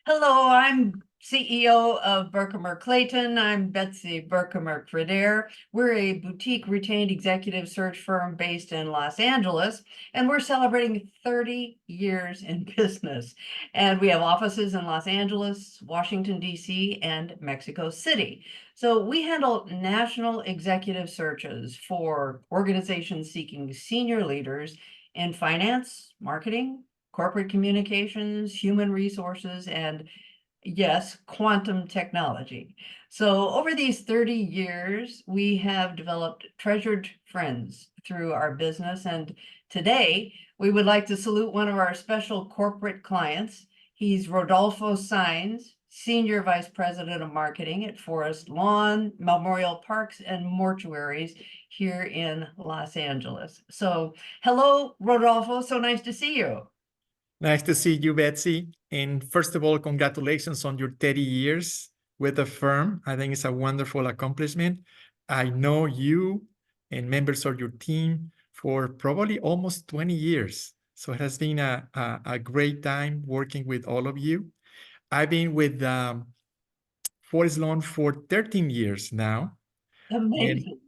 Hello, I'm CEO of Berkhemer Clayton. I'm Betsy Berkhemer-Credaire. We're a boutique retained executive search firm based in Los Angeles, and we're celebrating 30 years in business. And we have offices in Los Angeles, Washington, D.C., and Mexico City. So we handle national executive searches for organizations seeking senior leaders in finance, marketing, corporate communications, human resources, and yes, quantum technology. So over these 30 years, we have developed treasured friends through our business. And today we would like to salute one of our special corporate clients. He's Rodolfo Saenz, Senior Vice President of Marketing at Forest Lawn, Memorial Parks, and Mortuaries here in Los Angeles. So hello, Rodolfo. So nice to see you. Nice to see you, Betsy. And first of all, congratulations on your 30 years with the firm. I think it's a wonderful accomplishment. I know you and members of your team for probably almost 20 years. So it has been a great time working with all of you. I've been with Forest Lawn for 13 years now. Amazing.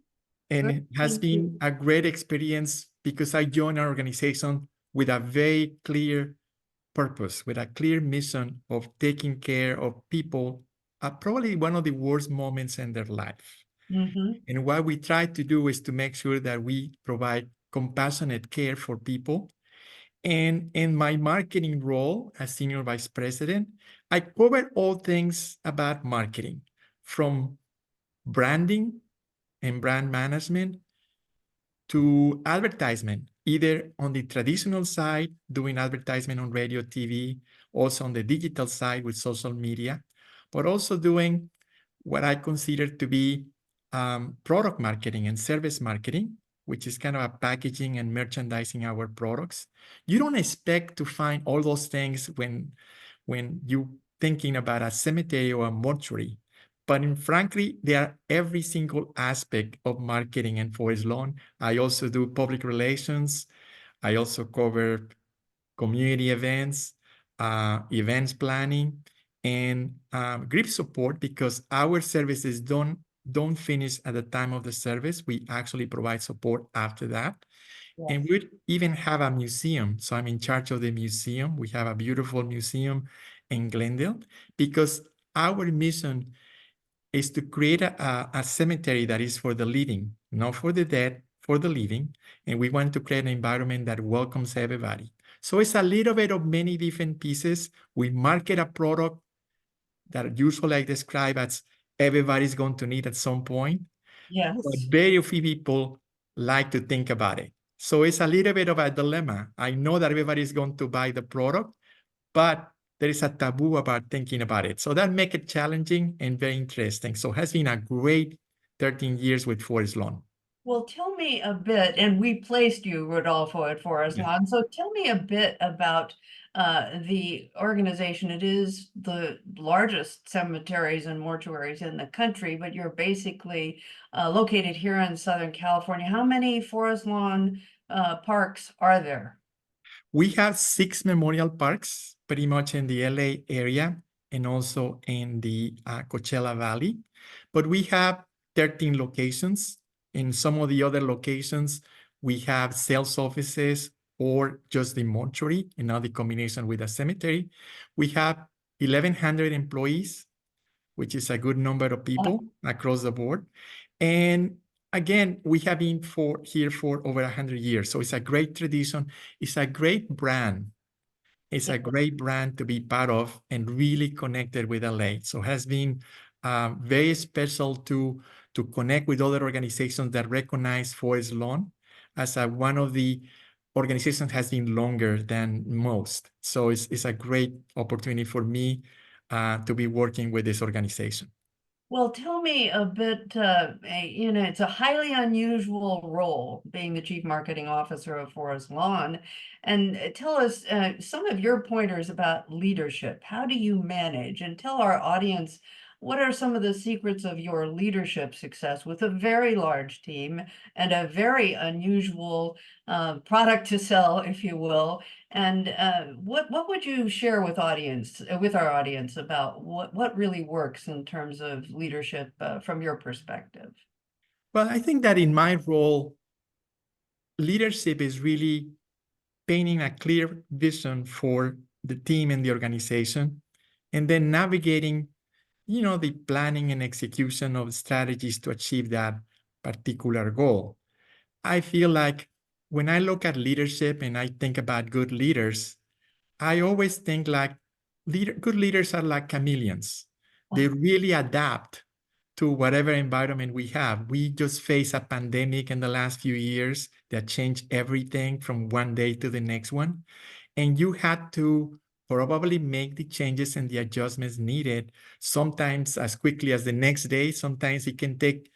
And it has been a great experience because I joined our organization with a very clear purpose, with a clear mission of taking care of people at probably one of the worst moments in their life. And what we try to do is to make sure that we provide compassionate care for people. And in my marketing role as Senior Vice President, I cover all things about marketing, from branding and brand management to advertisement, either on the traditional side, doing advertisement on radio, TV, also on the digital side with social media, but also doing what I consider to be product marketing and service marketing, which is kind of a packaging and merchandising our products. You don't expect to find all those things when you're thinking about a cemetery or a mortuary. But frankly, they are every single aspect of marketing and Forest Lawn. I also do public relations. I also cover community events, events planning, and grief support, because our services don't finish at the time of the service. We actually provide support after that. Yes. And we even have a museum. So I'm in charge of the museum. We have a beautiful museum in Glendale, because our mission is to create a cemetery that is for the living, not for the dead, for the living. And we want to create an environment that welcomes everybody. So it's a little bit of many different pieces. We market a product that usually I describe as everybody's going to need at some point. Yes. But very few people like to think about it. So it's a little bit of a dilemma. I know that everybody's going to buy the product, but there is a taboo about thinking about it. So that makes it challenging and very interesting. So it has been a great 13 years with Forest Lawn. Well, tell me a bit, and we placed you, Rodolfo, at Forest Lawn. So tell me a bit about the organization. It is the largest cemeteries and mortuaries in the country, but you're basically located here in Southern California. How many Forest Lawn parks are there? We have 6 memorial parks, pretty much in the LA area and also in the Coachella Valley. But we have 13 locations. In some of the other locations, we have sales offices or just the mortuary, and now the combination with a cemetery. We have 1,100 employees, which is a good number of people across the board. And again, we have been here for over 100 years. So it's a great tradition. It's a great brand. It's a great brand to be part of and really connected with LA. So it has been very special to connect with other organizations that recognize Forest Lawn as one of the organizations has been longer than most. So it's a great opportunity for me to be working with this organization. Well, tell me a bit, it's a highly unusual role, being the Chief Marketing Officer of Forest Lawn. And tell us some of your pointers about leadership. How do you manage? And tell our audience, what are some of the secrets of your leadership success with a very large team and a very unusual product to sell, if you will, And what would you share with our audience about what really works in terms of leadership from your perspective? Well, I think that in my role, leadership is really painting a clear vision for the team and the organization, and then navigating, the planning and execution of strategies to achieve that particular goal. I feel like when I look at leadership and I think about good leaders, I always think like good leaders are like chameleons. They really adapt to whatever environment we have. We just faced a pandemic in the last few years that changed everything from one day to the next one. And you had to probably make the changes and the adjustments needed, sometimes as quickly as the next day. Sometimes it can take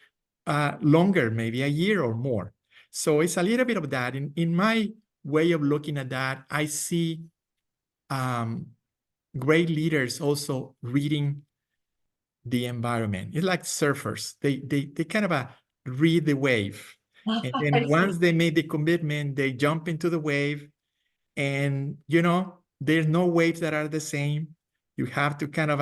longer, maybe a year or more. So it's a little bit of that. In my way of looking at that, I see um, great leaders also reading the environment. It's like surfers. They kind of read the wave. And I then see. once they made the commitment, they jump into the wave. And, there's no waves that are the same. You have to kind of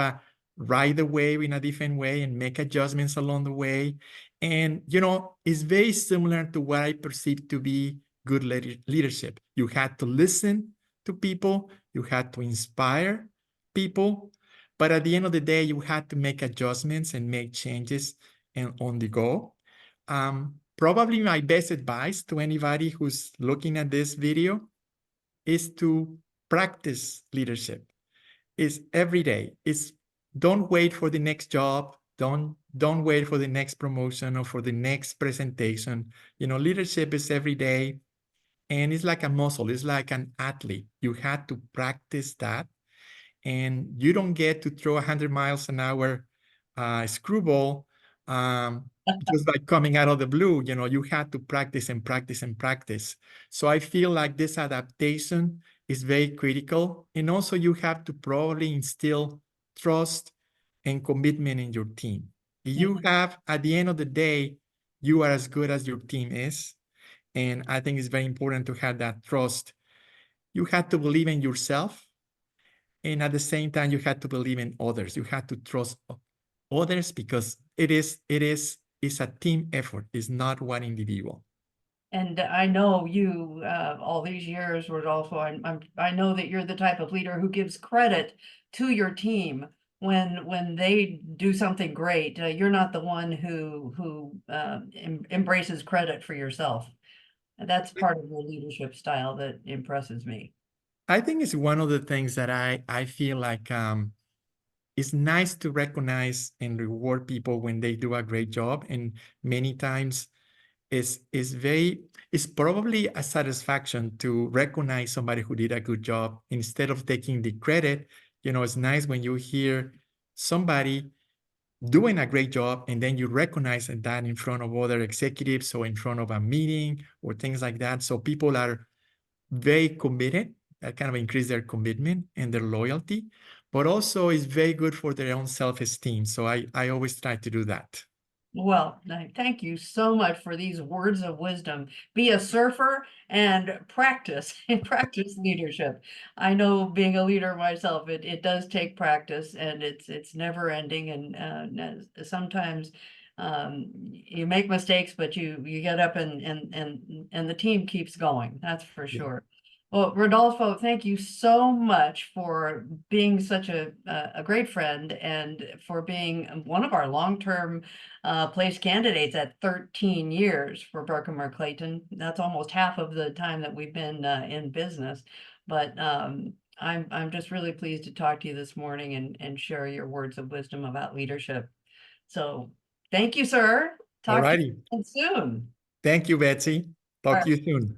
ride the wave in a different way and make adjustments along the way. And, it's very similar to what I perceive to be good leadership. You had to listen to people, you had to inspire people, but at the end of the day, you had to make adjustments and make changes and on the go. Probably my best advice to anybody who's looking at this video is to practice leadership. Is every day. It's don't wait for the next job. Don't wait for the next promotion or for the next presentation. Leadership is every day, and it's like a muscle. It's like an athlete. You had to practice that, and you don't get to throw 100 miles an hour screwball just by coming out of the blue. You had to practice and practice and practice. So I feel like this adaptation is very critical. And also you have to probably instill trust and commitment in your team. If you have, at the end of the day, you are as good as your team is. And I think it's very important to have that trust. You have to believe in yourself. And at the same time, you had to believe in others. You had to trust others because it's a team effort. It's not one individual. And I know you, all these years, Rodolfo, I know that you're the type of leader who gives credit to your team when they do something great. You're not the one who embraces credit for yourself. That's part of your leadership style that impresses me. I think it's one of the things that I feel like it's nice to recognize and reward people when they do a great job. And many times it's probably a satisfaction to recognize somebody who did a good job instead of taking the credit. It's nice when you hear somebody doing a great job and then you recognize that in front of other executives or in front of a meeting or things like that. So people are very committed. That kind of increase their commitment and their loyalty, but also is very good for their own self-esteem. So I always try to do that. Well, thank you so much for these words of wisdom. Be a surfer and practice practice leadership. I know being a leader myself, it does take practice, and it's never ending. And sometimes you make mistakes, but you get up and the team keeps going. That's for Yeah. sure. Well, Rodolfo, thank you so much for being such a great friend and for being one of our long-term place candidates at 13 years for Berkhemer Clayton. That's almost half of the time that we've been in business. But I'm just really pleased to talk to you this morning and share your words of wisdom about leadership. So thank you, sir. All Talk to righty. you soon. Thank you, Betsy. All Talk right. to you soon.